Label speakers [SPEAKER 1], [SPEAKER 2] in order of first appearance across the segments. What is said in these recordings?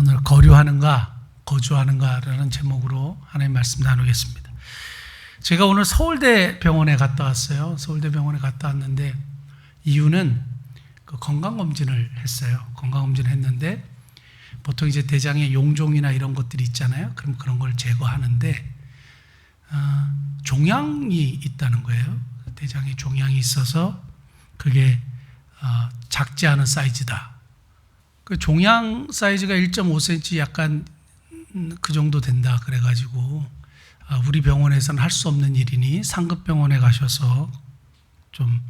[SPEAKER 1] 오늘 거류하는가 거주하는가라는 제목으로 하나님의 말씀 나누겠습니다. 제가 오늘 서울대 병원에 갔다 왔어요. 서울대 병원에 갔다 왔는데 이유는 그 건강검진을 했어요. 건강검진을 했는데 보통 이제 대장에 용종이나 이런 것들이 있잖아요. 그럼 그런 걸 제거하는데 종양이 있다는 거예요. 대장에 종양이 있어서 그게 작지 않은 사이즈다. 그 종양 사이즈가 1.5cm 약간 그 정도 된다. 그래가지고 우리 병원에서는 할 수 없는 일이니 상급병원에 가셔서 좀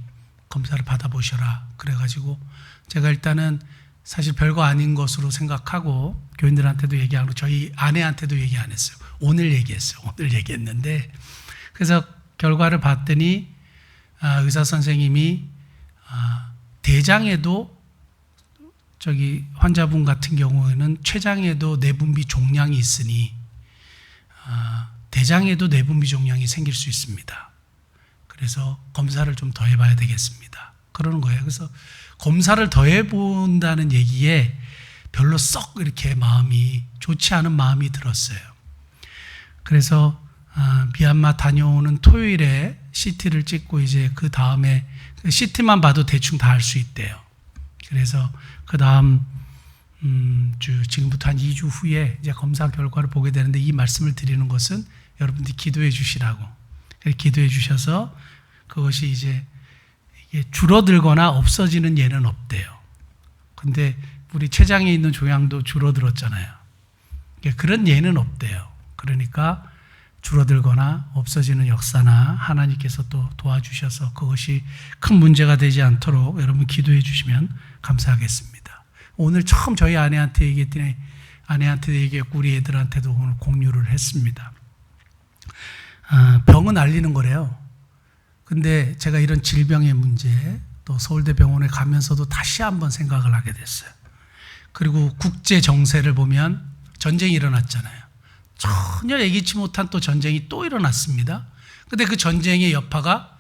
[SPEAKER 1] 검사를 받아보셔라. 그래가지고 제가 일단은 사실 별거 아닌 것으로 생각하고 교인들한테도 얘기하고 저희 아내한테도 얘기 안 했어요. 오늘 얘기했어요. 오늘 얘기했는데 그래서 결과를 봤더니 의사 선생님이 대장에도 저기 환자분 같은 경우에는 췌장에도 내분비 종양이 있으니 대장에도 내분비 종양이 생길 수 있습니다. 그래서 검사를 좀 더 해봐야 되겠습니다. 그러는 거예요. 그래서 검사를 더 해본다는 얘기에 별로 썩 이렇게 마음이 좋지 않은 마음이 들었어요. 그래서 미얀마 다녀오는 토요일에 CT를 찍고 이제 그 다음에 CT만 봐도 대충 다 알 수 있대요. 그래서 그 다음 주 지금부터 한 2주 후에 이제 검사 결과를 보게 되는데 이 말씀을 드리는 것은 여러분들이 기도해 주시라고. 기도해 주셔서 그것이 이제 이게 줄어들거나 없어지는 예는 없대요. 근데 우리 췌장에 있는 종양도 줄어들었잖아요. 그런 예는 없대요. 그러니까 줄어들거나 없어지는 역사나 하나님께서 또 도와주셔서 그것이 큰 문제가 되지 않도록 여러분 기도해 주시면 감사하겠습니다. 오늘 처음 저희 아내한테 얘기했더니 아내한테도 얘기했고 우리 애들한테도 오늘 공유를 했습니다. 병은 알리는 거래요. 근데 제가 이런 질병의 문제 또 서울대 병원에 가면서도 다시 한번 생각을 하게 됐어요. 그리고 국제 정세를 보면 전쟁이 일어났잖아요. 전혀 예기치 못한 또 전쟁이 또 일어났습니다. 근데 그 전쟁의 여파가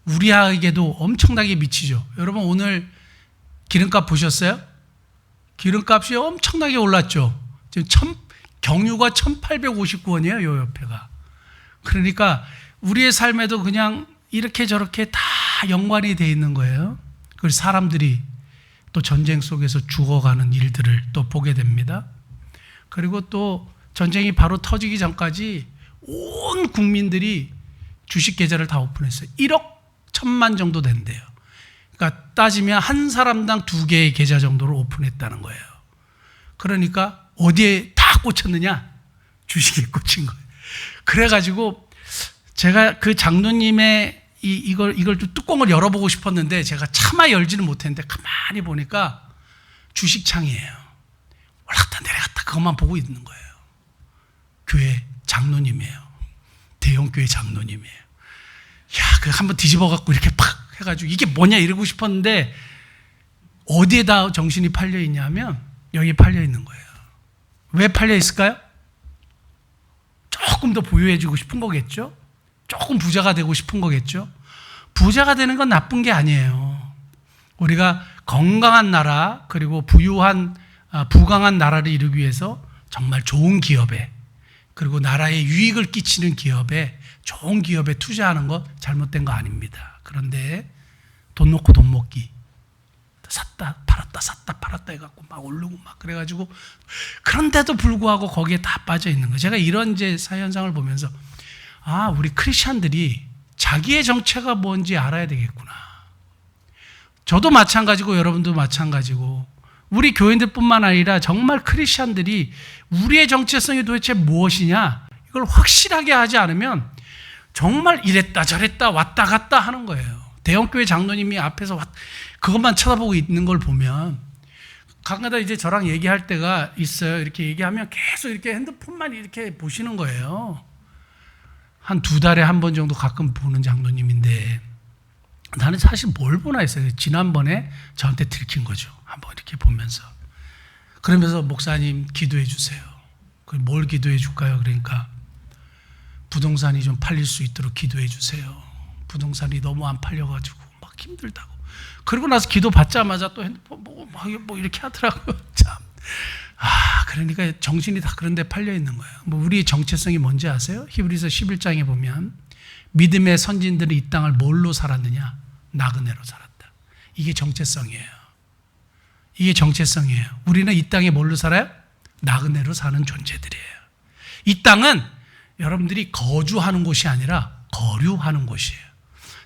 [SPEAKER 1] 우리에게도 엄청나게 미치죠. 여러분 오늘 기름값 보셨어요? 기름값이 엄청나게 올랐죠. 지금 경유가 1,859원이에요. 요 옆에가. 그러니까 우리의 삶에도 그냥 이렇게 저렇게 다 연관이 돼 있는 거예요. 그래서 사람들이 또 전쟁 속에서 죽어가는 일들을 또 보게 됩니다. 그리고 또 전쟁이 바로 터지기 전까지 온 국민들이 주식 계좌를 다 오픈했어요. 1억 1,000만 정도 된대요. 그러니까 따지면 한 사람당 2개의 계좌 정도를 오픈했다는 거예요. 그러니까 어디에 다 꽂혔느냐? 주식에 꽂힌 거예요. 그래가지고 제가 그 장로님의 이걸 좀 뚜껑을 열어보고 싶었는데 제가 차마 열지는 못했는데 가만히 보니까 주식창이에요. 올랐다 내려갔다 그것만 보고 있는 거예요. 교회 장로님이에요. 대형교회 장로님이에요. 야, 그 한번 뒤집어갖고 이렇게 팍 해가지고 이게 뭐냐 이러고 싶었는데 어디에다 정신이 팔려 있냐면 여기에 팔려 있는 거예요. 왜 팔려 있을까요? 조금 더 보유해주고 싶은 거겠죠? 조금 부자가 되고 싶은 거겠죠? 부자가 되는 건 나쁜 게 아니에요. 우리가 건강한 나라 그리고 부강한 나라를 이루기 위해서 정말 좋은 기업에 그리고 나라에 유익을 끼치는 기업에 좋은 기업에 투자하는 거 잘못된 거 아닙니다. 그런데 돈 놓고 돈 먹기 샀다 팔았다 해갖고 막 오르고 막 그래가지고 그런데도 불구하고 거기에 다 빠져 있는 거예요. 제가 이런 이제 사현상을 보면서 우리 크리스천들이 자기의 정체가 뭔지 알아야 되겠구나. 저도 마찬가지고 여러분도 마찬가지고 우리 교인들뿐만 아니라 정말 크리스천들이 우리의 정체성이 도대체 무엇이냐 이걸 확실하게 하지 않으면 정말 이랬다 저랬다 왔다 갔다 하는 거예요. 대형교회 장로님이 앞에서 그것만 쳐다보고 있는 걸 보면 가끔가다 이제 저랑 얘기할 때가 있어요. 이렇게 얘기하면 계속 이렇게 핸드폰만 이렇게 보시는 거예요. 한 2달에 한 번 정도 가끔 보는 장로님인데 나는 사실 뭘 보나 했어요. 지난번에 저한테 들킨 거죠. 한번 이렇게 보면서 그러면서 목사님 기도해 주세요. 뭘 기도해 줄까요? 그러니까 부동산이 좀 팔릴 수 있도록 기도해 주세요. 부동산이 너무 안 팔려가지고 막 힘들다고. 그러고 나서 기도 받자마자 또 핸드폰 보고 막 이렇게 하더라고요. 참. 그러니까 정신이 다 그런 데 팔려 있는 거예요. 뭐 우리의 정체성이 뭔지 아세요? 히브리서 11장에 보면 믿음의 선진들이 이 땅을 뭘로 살았느냐? 나그네로 살았다. 이게 정체성이에요. 이게 정체성이에요. 우리는 이 땅에 뭘로 살아요? 나그네로 사는 존재들이에요. 이 땅은 여러분들이 거주하는 곳이 아니라 거류하는 곳이에요.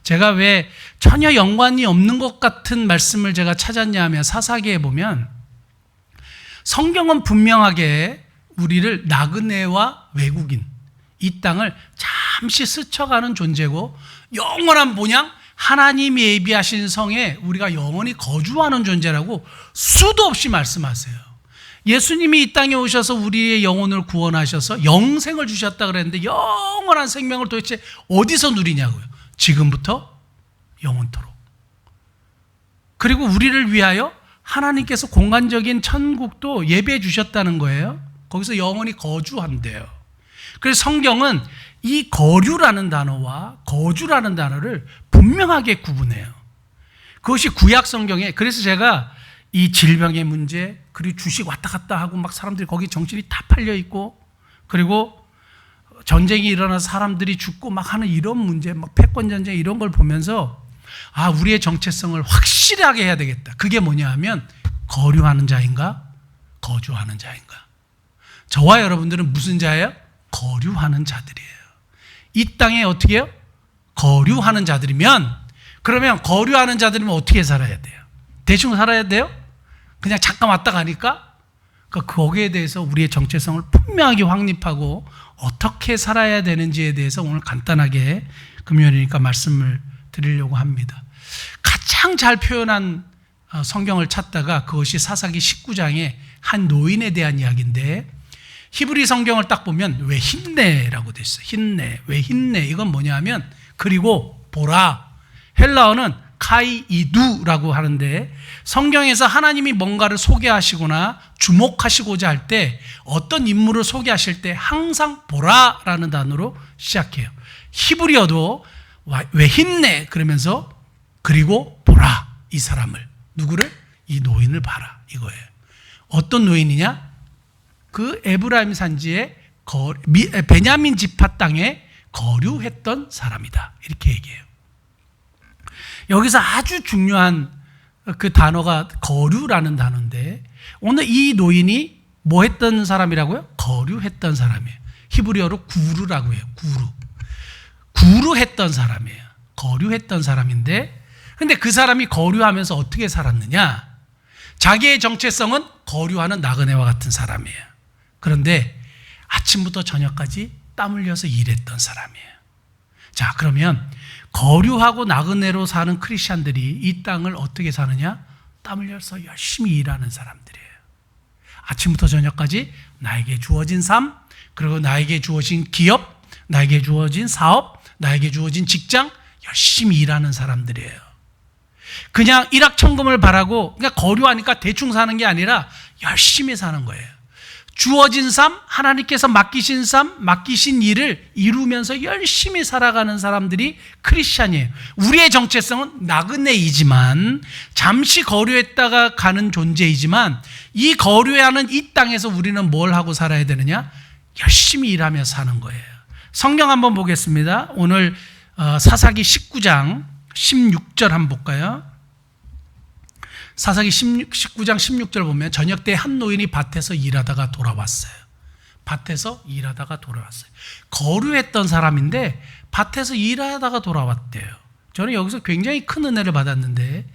[SPEAKER 1] 제가 왜 전혀 연관이 없는 것 같은 말씀을 제가 찾았냐 하면 사사기에 보면 성경은 분명하게 우리를 나그네와 외국인, 이 땅을 잠시 스쳐가는 존재고 영원한 본향 하나님이 예비하신 성에 우리가 영원히 거주하는 존재라고 수도 없이 말씀하세요. 예수님이 이 땅에 오셔서 우리의 영혼을 구원하셔서 영생을 주셨다 그랬는데 영원한 생명을 도대체 어디서 누리냐고요. 지금부터 영원토록. 그리고 우리를 위하여 하나님께서 공간적인 천국도 예배해 주셨다는 거예요. 거기서 영원히 거주한대요. 그래서 성경은 이 거류라는 단어와 거주라는 단어를 분명하게 구분해요. 그것이 구약 성경에, 그래서 제가 이 질병의 문제, 그리고 주식 왔다 갔다 하고 막 사람들이 거기 정신이 다 팔려 있고, 그리고 전쟁이 일어나서 사람들이 죽고 막 하는 이런 문제, 막 패권 전쟁 이런 걸 보면서 아, 우리의 정체성을 확실하게 해야 되겠다. 그게 뭐냐 하면 거류하는 자인가 거주하는 자인가. 저와 여러분들은 무슨 자예요? 거류하는 자들이에요. 이 땅에 어떻게 해요? 거류하는 자들이면, 그러면 거류하는 자들이면 어떻게 살아야 돼요? 대충 살아야 돼요? 그냥 잠깐 왔다 가니까? 그러니까 거기에 대해서 우리의 정체성을 분명하게 확립하고 어떻게 살아야 되는지에 대해서 오늘 간단하게 금요일이니까 말씀을 드리려고 합니다. 가장 잘 표현한 성경을 찾다가 그것이 사사기 19장의 한 노인에 대한 이야기인데, 히브리 성경을 딱 보면 왜 힘내라고 돼 있어요. 힘내. 왜 힘내? 이건 뭐냐 하면 그리고 보라. 헬라어는 카이이두라고 하는데, 성경에서 하나님이 뭔가를 소개하시거나 주목하시고자 할 때 어떤 인물을 소개하실 때 항상 보라라는 단어로 시작해요. 히브리어도 왜 힘내 그러면서 그리고 보라. 이 사람을, 누구를? 이 노인을 봐라 이거예요. 어떤 노인이냐? 그 에브라임 산지의 베냐민 지파 땅에 거류했던 사람이다. 이렇게 얘기해요. 여기서 아주 중요한 그 단어가 거류라는 단어인데, 오늘 이 노인이 뭐 했던 사람이라고요? 거류했던 사람이에요. 히브리어로 구르라고 해요. 구르했던 사람이에요. 거류했던 사람인데, 근데 그 사람이 거류하면서 어떻게 살았느냐? 자기의 정체성은 거류하는 나그네와 같은 사람이에요. 그런데 아침부터 저녁까지 땀 흘려서 일했던 사람이에요. 자, 그러면 거류하고 나그네로 사는 크리스찬들이 이 땅을 어떻게 사느냐? 땀 흘려서 열심히 일하는 사람들이에요. 아침부터 저녁까지 나에게 주어진 삶, 그리고 나에게 주어진 기업, 나에게 주어진 사업, 나에게 주어진 직장, 열심히 일하는 사람들이에요. 그냥 일확천금을 바라고, 그러니까 거류하니까 대충 사는 게 아니라 열심히 사는 거예요. 주어진 삶, 하나님께서 맡기신 삶, 맡기신 일을 이루면서 열심히 살아가는 사람들이 크리스찬이에요. 우리의 정체성은 나그네이지만, 잠시 거류했다가 가는 존재이지만, 이 거류하는 이 땅에서 우리는 뭘 하고 살아야 되느냐? 열심히 일하며 사는 거예요. 성경 한번 보겠습니다. 오늘 사사기 19장 16절 한번 볼까요? 사사기 19장 16절 보면 저녁 때 한 노인이 밭에서 일하다가 돌아왔어요. 밭에서 일하다가 돌아왔어요. 거류했던 사람인데 밭에서 일하다가 돌아왔대요. 저는 여기서 굉장히 큰 은혜를 받았는데,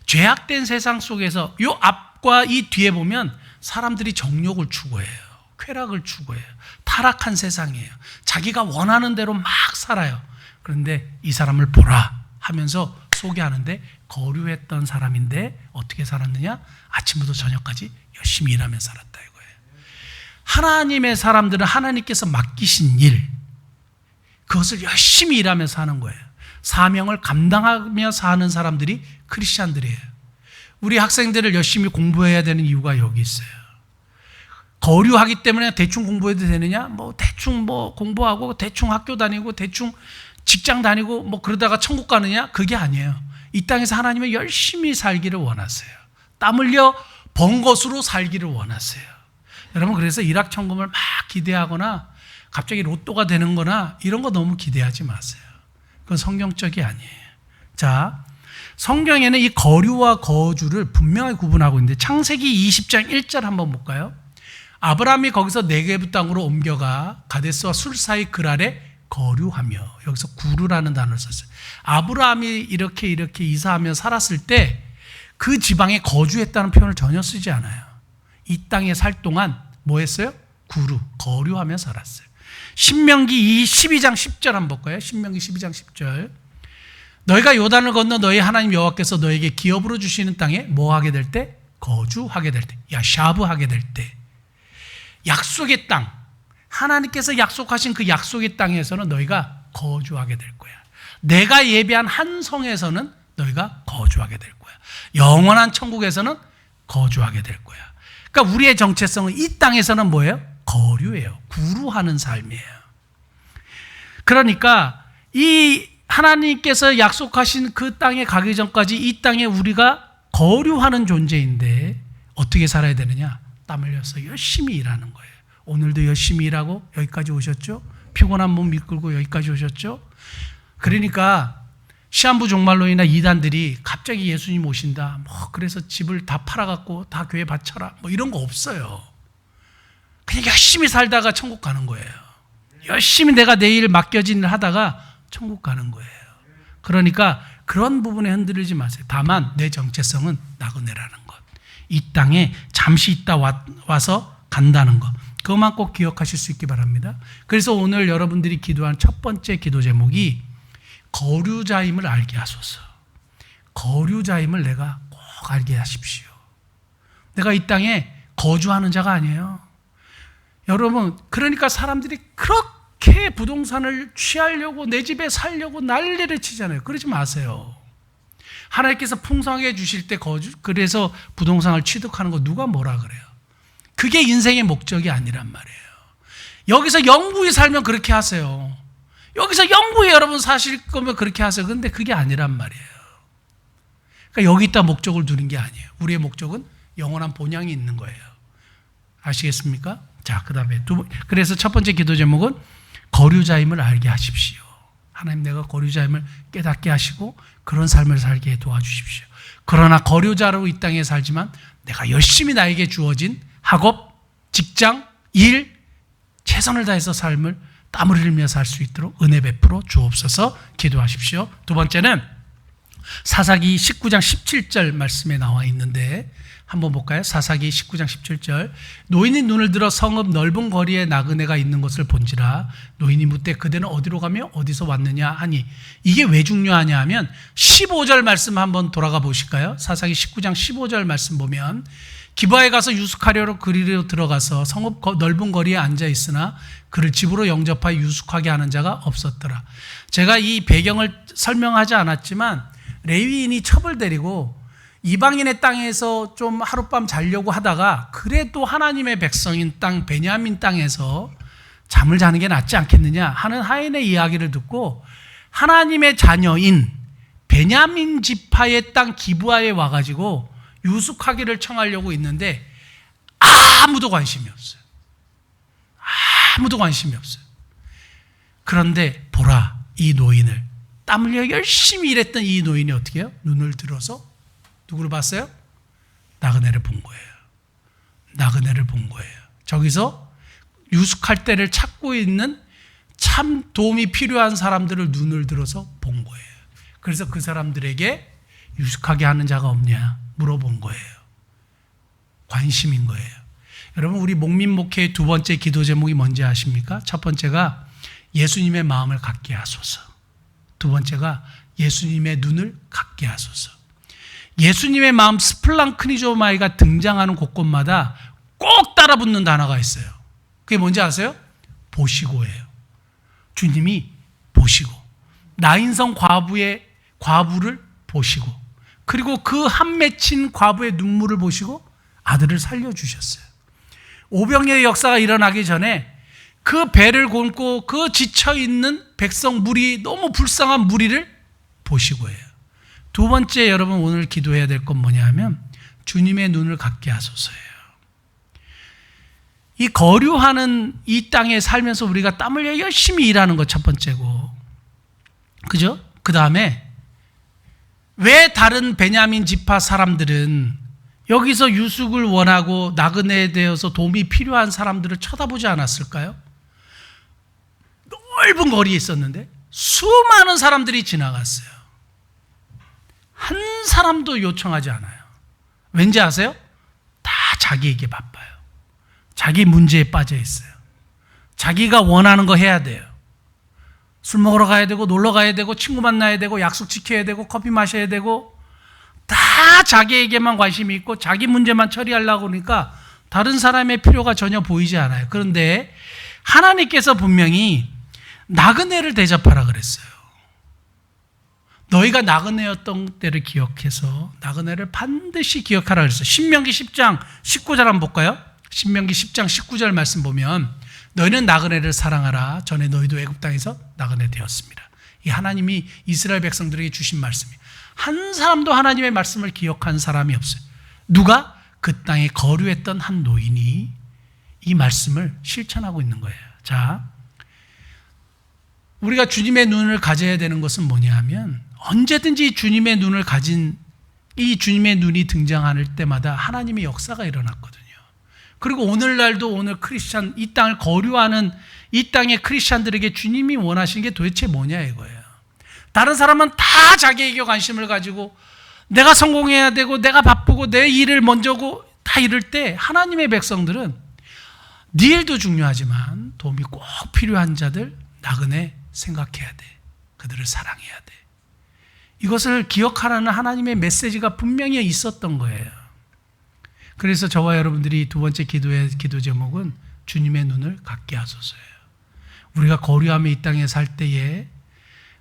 [SPEAKER 1] 죄악된 세상 속에서 이 앞과 이 뒤에 보면 사람들이 정욕을 추구해요. 쾌락을 추구해요. 타락한 세상이에요. 자기가 원하는 대로 막 살아요. 그런데 이 사람을 보라 하면서 소개하는데, 거류했던 사람인데 어떻게 살았느냐? 아침부터 저녁까지 열심히 일하며 살았다 이거예요. 하나님의 사람들은 하나님께서 맡기신 일, 그것을 열심히 일하며 사는 거예요. 사명을 감당하며 사는 사람들이 크리스찬들이에요. 우리 학생들을 열심히 공부해야 되는 이유가 여기 있어요. 거류하기 때문에 대충 공부해도 되느냐? 대충 공부하고 대충 학교 다니고 대충 직장 다니고 그러다가 천국 가느냐? 그게 아니에요. 이 땅에서 하나님은 열심히 살기를 원하세요. 땀 흘려 번 것으로 살기를 원하세요. 여러분 그래서 일확천금을 막 기대하거나 갑자기 로또가 되는 거나 이런 거 너무 기대하지 마세요. 그건 성경적이 아니에요. 자, 성경에는 이 거류와 거주를 분명히 구분하고 있는데 창세기 20장 1절 한번 볼까요? 아브라함이 거기서 네게부 땅으로 옮겨가 가데스와 술 사이 글 아래 거류하며, 여기서 구루라는 단어를 썼어요. 아브라함이 이렇게 이사하며 살았을 때 그 지방에 거주했다는 표현을 전혀 쓰지 않아요. 이 땅에 살 동안 뭐 했어요? 구루, 거류하며 살았어요. 신명기 12장 10절 한번 볼까요? 신명기 12장 10절. 너희가 요단을 건너 너희 하나님 여호와께서 너에게 기업으로 주시는 땅에 뭐 하게 될 때? 거주하게 될 때, 야샤브하게 될 때. 약속의 땅, 하나님께서 약속하신 그 약속의 땅에서는 너희가 거주하게 될 거야. 내가 예비한 한 성에서는 너희가 거주하게 될 거야. 영원한 천국에서는 거주하게 될 거야. 그러니까 우리의 정체성은 이 땅에서는 뭐예요? 거류예요. 구루하는 삶이에요. 그러니까 이 하나님께서 약속하신 그 땅에 가기 전까지 이 땅에 우리가 거류하는 존재인데 어떻게 살아야 되느냐? 땀 흘려서 열심히 일하는 거예요. 오늘도 열심히 일하고 여기까지 오셨죠? 피곤한 몸 이끌고 여기까지 오셨죠? 그러니까 시한부 종말론이나 이단들이 갑자기 예수님 오신다, 그래서 집을 다 팔아갖고 다 교회 바쳐라, 이런 거 없어요. 그냥 열심히 살다가 천국 가는 거예요. 열심히 내가 내일 맡겨진 일 하다가 천국 가는 거예요. 그러니까 그런 부분에 흔들리지 마세요. 다만 내 정체성은 나그네라는 것, 이 땅에 잠시 있다 와서 간다는 것, 그것만 꼭 기억하실 수 있기 바랍니다. 그래서 오늘 여러분들이 기도한 첫 번째 기도 제목이 거류자임을 알게 하소서. 거류자임을 내가 꼭 알게 하십시오. 내가 이 땅에 거주하는 자가 아니에요. 여러분, 그러니까 사람들이 그렇게 부동산을 취하려고 내 집에 살려고 난리를 치잖아요. 그러지 마세요. 하나님께서 풍성하게 주실 때 그래서 부동산을 취득하는 거 누가 뭐라 그래요? 그게 인생의 목적이 아니란 말이에요. 여기서 영구히 살면 그렇게 하세요. 여기서 영구히 여러분 사실 거면 그렇게 하세요. 그런데 그게 아니란 말이에요. 그러니까 여기 있다 목적을 두는 게 아니에요. 우리의 목적은 영원한 본향이 있는 거예요. 아시겠습니까? 자, 그 다음에 그래서 첫 번째 기도 제목은 거류자임을 알게 하십시오. 하나님, 내가 거류자임을 깨닫게 하시고 그런 삶을 살게 도와주십시오. 그러나 거류자로 이 땅에 살지만 내가 열심히 나에게 주어진 학업, 직장, 일, 최선을 다해서 삶을 땀을 흘리며 살 수 있도록 은혜 베풀어 주옵소서 기도하십시오. 두 번째는 사사기 19장 17절 말씀에 나와 있는데 한번 볼까요? 사사기 19장 17절. 노인이 눈을 들어 성읍 넓은 거리에 나그네가 있는 것을 본지라. 노인이 묻되 그대는 어디로 가며 어디서 왔느냐 하니. 이게 왜 중요하냐 하면 15절 말씀 한번 돌아가 보실까요? 사사기 19장 15절 말씀 보면 기브아에 가서 유숙하려고 그리로 들어가서 성읍 넓은 거리에 앉아 있으나 그를 집으로 영접하여 유숙하게 하는 자가 없었더라. 제가 이 배경을 설명하지 않았지만 레위인이 첩을 데리고 이방인의 땅에서 좀 하룻밤 자려고 하다가 그래도 하나님의 백성인 땅 베냐민 땅에서 잠을 자는 게 낫지 않겠느냐 하는 하인의 이야기를 듣고 하나님의 자녀인 베냐민 지파의 땅 기브아에 와가지고 유숙하기를 청하려고 있는데 아무도 관심이 없어요. 아무도 관심이 없어요. 그런데 보라, 이 노인을, 땀 흘려 열심히 일했던 이 노인이 어떻게 해요? 눈을 들어서 누구를 봤어요? 나그네를 본 거예요. 나그네를 본 거예요. 저기서 유숙할 때를 찾고 있는 참 도움이 필요한 사람들을 눈을 들어서 본 거예요. 그래서 그 사람들에게 유숙하게 하는 자가 없냐 물어본 거예요. 관심인 거예요. 여러분, 우리 목민 목회의 두 번째 기도 제목이 뭔지 아십니까? 첫 번째가 예수님의 마음을 갖게 하소서. 두 번째가 예수님의 눈을 갖게 하소서. 예수님의 마음, 스플랑크니조마이가 등장하는 곳곳마다 꼭 따라붙는 단어가 있어요. 그게 뭔지 아세요? 보시고예요. 주님이 보시고, 나인성 과부를 보시고, 그리고 그 한 맺힌 과부의 눈물을 보시고 아들을 살려주셨어요. 오병이의 역사가 일어나기 전에 그 배를 곪고 그 지쳐있는 백성 무리, 너무 불쌍한 무리를 보시고 해요. 두 번째, 여러분 오늘 기도해야 될 건 뭐냐 하면 주님의 눈을 갖게 하소서예요. 이 거류하는 이 땅에 살면서 우리가 땀 흘려 열심히 일하는 것 첫 번째고, 그죠? 그 다음에 왜 다른 베냐민 지파 사람들은 여기서 유숙을 원하고 나그네에 대해서 도움이 필요한 사람들을 쳐다보지 않았을까요? 넓은 거리에 있었는데 수많은 사람들이 지나갔어요. 한 사람도 요청하지 않아요. 왠지 아세요? 다 자기에게 바빠요. 자기 문제에 빠져 있어요. 자기가 원하는 거 해야 돼요. 술 먹으러 가야 되고, 놀러 가야 되고, 친구 만나야 되고, 약속 지켜야 되고, 커피 마셔야 되고, 다 자기에게만 관심이 있고 자기 문제만 처리하려고 그러니까 다른 사람의 필요가 전혀 보이지 않아요. 그런데 하나님께서 분명히 나그네를 대접하라 그랬어요. 너희가 나그네였던 때를 기억해서 나그네를 반드시 기억하라 그랬어요. 신명기 10장 19절 한번 볼까요? 신명기 10장 19절 말씀 보면 너희는 나그네를 사랑하라. 전에 너희도 애굽 땅에서 나그네 되었습니다. 이 하나님이 이스라엘 백성들에게 주신 말씀이에요. 한 사람도 하나님의 말씀을 기억한 사람이 없어요. 누가? 그 땅에 거류했던 한 노인이 이 말씀을 실천하고 있는 거예요. 자, 우리가 주님의 눈을 가져야 되는 것은 뭐냐 하면 언제든지 주님의 눈을 가진 이 주님의 눈이 등장할 때마다 하나님의 역사가 일어났거든요. 그리고 오늘날도 오늘 크리스찬, 이 땅을 거류하는 이 땅의 크리스찬들에게 주님이 원하시는 게 도대체 뭐냐 이거예요. 다른 사람은 다 자기에게 관심을 가지고 내가 성공해야 되고 내가 바쁘고 내 일을 먼저고 다 이럴 때 하나님의 백성들은 네 일도 중요하지만 도움이 꼭 필요한 자들 나그네 생각해야 돼. 그들을 사랑해야 돼. 이것을 기억하라는 하나님의 메시지가 분명히 있었던 거예요. 그래서 저와 여러분들이 두 번째 기도의 기도 제목은 주님의 눈을 갖게 하소서예요. 우리가 거류하며 이 땅에 살 때에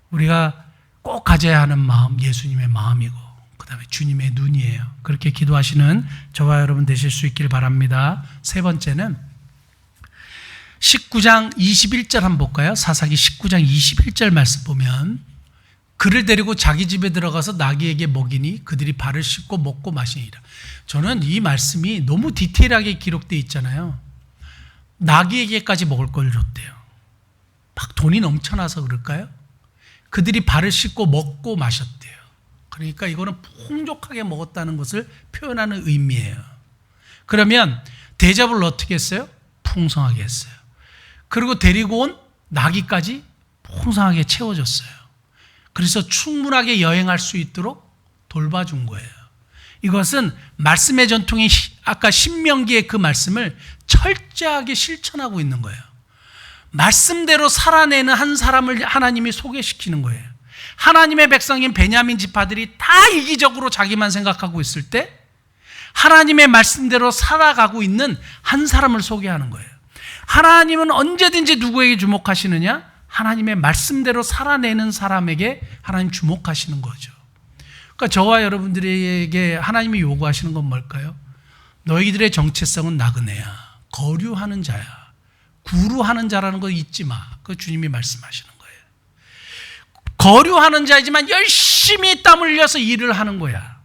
[SPEAKER 1] 우리가 꼭 가져야 하는 마음, 예수님의 마음이고 그 다음에 주님의 눈이에요. 그렇게 기도하시는 저와 여러분 되실 수 있길 바랍니다. 세 번째는 19장 21절 한번 볼까요? 사사기 19장 21절 말씀 보면 그를 데리고 자기 집에 들어가서 나귀에게 먹이니 그들이 발을 씻고 먹고 마시니라. 저는 이 말씀이 너무 디테일하게 기록되어 있잖아요. 나귀에게까지 먹을 걸 줬대요. 막 돈이 넘쳐나서 그럴까요? 그들이 발을 씻고 먹고 마셨대요. 그러니까 이거는 풍족하게 먹었다는 것을 표현하는 의미예요. 그러면 대접을 어떻게 했어요? 풍성하게 했어요. 그리고 데리고 온 나귀까지 풍성하게 채워줬어요. 그래서 충분하게 여행할 수 있도록 돌봐준 거예요. 이것은 말씀의 전통이 아까 신명기의 그 말씀을 철저하게 실천하고 있는 거예요. 말씀대로 살아내는 한 사람을 하나님이 소개시키는 거예요. 하나님의 백성인 베냐민 지파들이 다 이기적으로 자기만 생각하고 있을 때 하나님의 말씀대로 살아가고 있는 한 사람을 소개하는 거예요. 하나님은 언제든지 누구에게 주목하시느냐? 하나님의 말씀대로 살아내는 사람에게 하나님 주목하시는 거죠. 그러니까 저와 여러분들에게 하나님이 요구하시는 건 뭘까요? 너희들의 정체성은 나그네야. 거류하는 자야. 구루하는 자라는 거 잊지 마. 그 주님이 말씀하시는 거예요. 거류하는 자이지만 열심히 땀 흘려서 일을 하는 거야.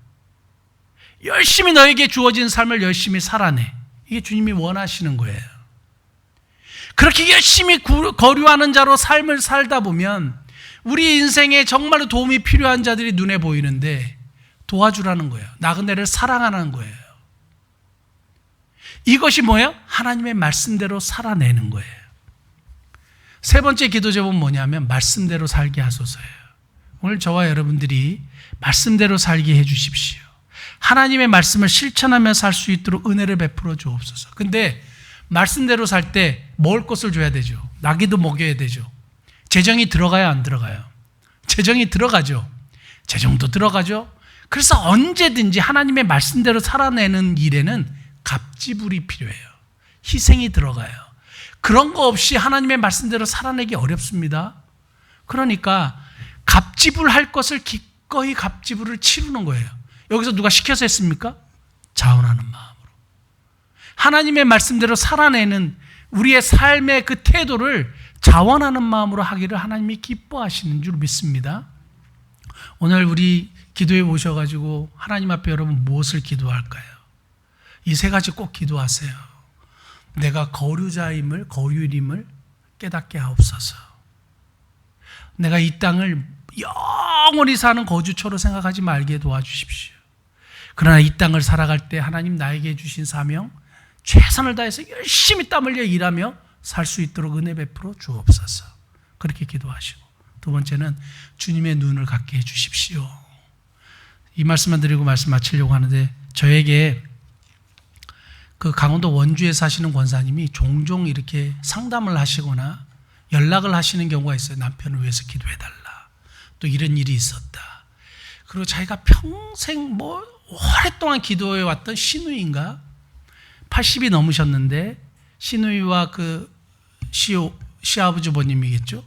[SPEAKER 1] 열심히 너에게 주어진 삶을 열심히 살아내. 이게 주님이 원하시는 거예요. 그렇게 열심히 거류하는 자로 삶을 살다 보면 우리 인생에 정말로 도움이 필요한 자들이 눈에 보이는데 도와주라는 거예요. 나그네를 사랑하는 거예요. 이것이 뭐예요? 하나님의 말씀대로 살아내는 거예요. 세 번째 기도 제목은 뭐냐면 말씀대로 살게 하소서예요. 오늘 저와 여러분들이 말씀대로 살게 해 주십시오. 하나님의 말씀을 실천하며 살 수 있도록 은혜를 베풀어 주옵소서. 근데 말씀대로 살 때 먹을 것을 줘야 되죠. 나귀도 먹여야 되죠. 재정이 들어가야 안 들어가요? 재정이 들어가죠. 재정도 들어가죠. 그래서 언제든지 하나님의 말씀대로 살아내는 일에는 갑지불이 필요해요. 희생이 들어가요. 그런 거 없이 하나님의 말씀대로 살아내기 어렵습니다. 그러니까 갑지불할 것을 기꺼이 갑지불을 치르는 거예요. 여기서 누가 시켜서 했습니까? 자원하는 마음으로. 하나님의 말씀대로 살아내는 우리의 삶의 그 태도를 자원하는 마음으로 하기를 하나님이 기뻐하시는 줄 믿습니다. 오늘 우리 기도에 오셔가지고 하나님 앞에 여러분 무엇을 기도할까요? 이 세 가지 꼭 기도하세요. 내가 거류임을 깨닫게 하옵소서. 내가 이 땅을 영원히 사는 거주처로 생각하지 말게 도와주십시오. 그러나 이 땅을 살아갈 때 하나님 나에게 주신 사명, 최선을 다해서 열심히 땀 흘려 일하며 살 수 있도록 은혜 베풀어 주옵소서. 그렇게 기도하시고, 두 번째는 주님의 눈을 갖게 해주십시오. 이 말씀만 드리고 말씀 마치려고 하는데, 저에게 그 강원도 원주에 사시는 권사님이 종종 이렇게 상담을 하시거나 연락을 하시는 경우가 있어요. 남편을 위해서 기도해달라. 또 이런 일이 있었다. 그리고 자기가 평생 오랫동안 기도해왔던 시누이인가? 80이 넘으셨는데, 시누이와 그 시아버지님이겠죠?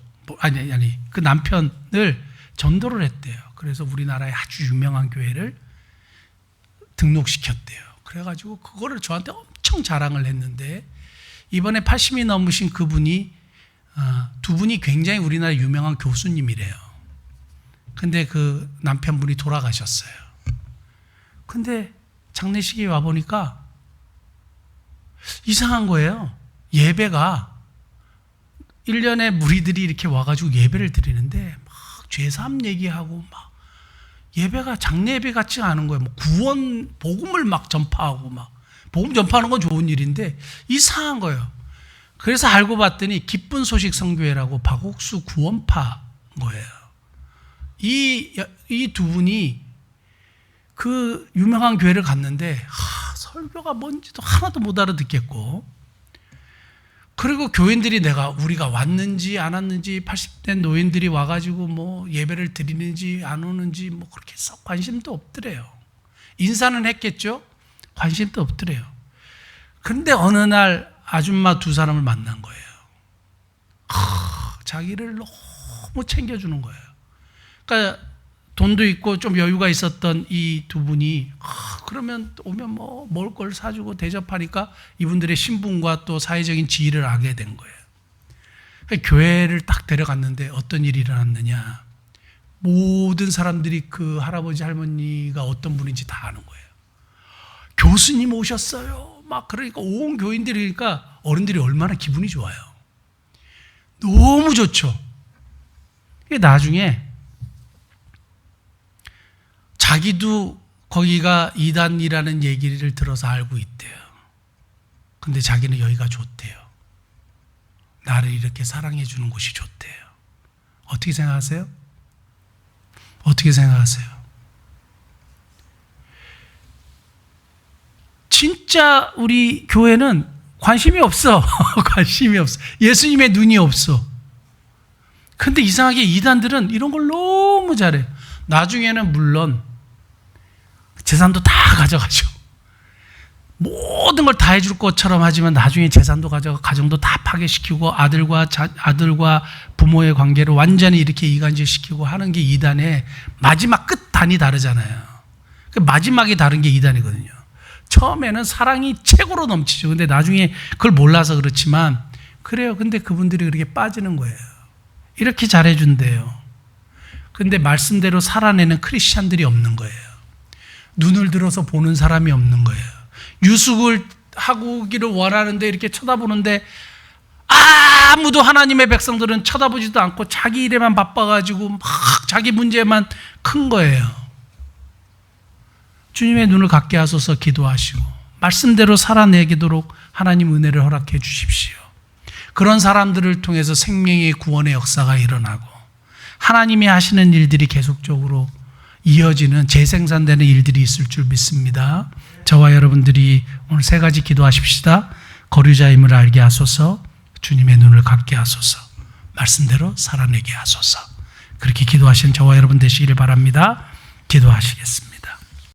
[SPEAKER 1] 그 남편을 전도를 했대요. 그래서 우리나라의 아주 유명한 교회를 등록시켰대요. 그래가지고 그거를 저한테 엄청 자랑을 했는데, 이번에 80이 넘으신 그분이 두 분이 굉장히 우리나라 유명한 교수님이래요. 근데 그 남편분이 돌아가셨어요. 근데 장례식에 와보니까 이상한 거예요. 예배가 1년에 무리들이 이렇게 와가지고 예배를 드리는데 막 죄사함 얘기하고 막 예배가 장례 예배 같지가 않은 거예요. 구원 복음을 막 전파하고 막 복음 전파하는 건 좋은 일인데 이상한 거예요. 그래서 알고 봤더니 기쁜 소식 선교회라고 박옥수 구원파 거예요. 이 두 분이 그 유명한 교회를 갔는데 설교가 뭔지도 하나도 못 알아듣겠고, 그리고 교인들이 우리가 왔는지 안 왔는지, 80대 노인들이 와가지고 예배를 드리는지 안 오는지 그렇게 썩 관심도 없더래요. 인사는 했겠죠? 관심도 없더래요. 그런데 어느 날 아줌마 두 사람을 만난 거예요. 자기를 너무 챙겨주는 거예요. 그러니까 돈도 있고 좀 여유가 있었던 이 두 분이 그러면 오면 먹을 걸 사주고 대접하니까 이분들의 신분과 또 사회적인 지위를 알게 된 거예요. 그러니까 교회를 딱 데려갔는데 어떤 일이 일어났느냐, 모든 사람들이 그 할아버지 할머니가 어떤 분인지 다 아는 거예요. 교수님 오셨어요. 그러니까 온 교인들이, 그러니까 어른들이 얼마나 기분이 좋아요. 너무 좋죠. 나중에 자기도 거기가 이단이라는 얘기를 들어서 알고 있대요. 근데 자기는 여기가 좋대요. 나를 이렇게 사랑해 주는 곳이 좋대요. 어떻게 생각하세요? 어떻게 생각하세요? 진짜 우리 교회는 관심이 없어. 관심이 없어. 예수님의 눈이 없어. 근데 이상하게 이단들은 이런 걸 너무 잘해요. 나중에는 물론 재산도 다 가져가죠. 모든 걸 다 해줄 것처럼 하지만 나중에 재산도 가져가 가정도 다 파괴시키고 아들과 부모의 관계를 완전히 이렇게 이간질시키고 하는 게 이단의 마지막 끝단이 다르잖아요. 그 마지막이 다른 게 이단이거든요. 처음에는 사랑이 최고로 넘치죠. 근데 나중에 그걸 몰라서 그렇지만 그래요. 근데 그분들이 그렇게 빠지는 거예요. 이렇게 잘해준대요. 근데 말씀대로 살아내는 크리스찬들이 없는 거예요. 눈을 들어서 보는 사람이 없는 거예요. 유숙을 하기를 원하는데 이렇게 쳐다보는데 아무도 하나님의 백성들은 쳐다보지도 않고 자기 일에만 바빠가지고 막 자기 문제만 큰 거예요. 주님의 눈을 갖게 하소서. 기도하시고 말씀대로 살아내도록 하나님 은혜를 허락해 주십시오. 그런 사람들을 통해서 생명의 구원의 역사가 일어나고 하나님이 하시는 일들이 계속적으로 이어지는 재생산되는 일들이 있을 줄 믿습니다. 저와 여러분들이 오늘 세 가지 기도하십시다. 거류자임을 알게 하소서, 주님의 눈을 갖게 하소서, 말씀대로 살아내게 하소서. 그렇게 기도하신 저와 여러분 되시기를 바랍니다. 기도하시겠습니다.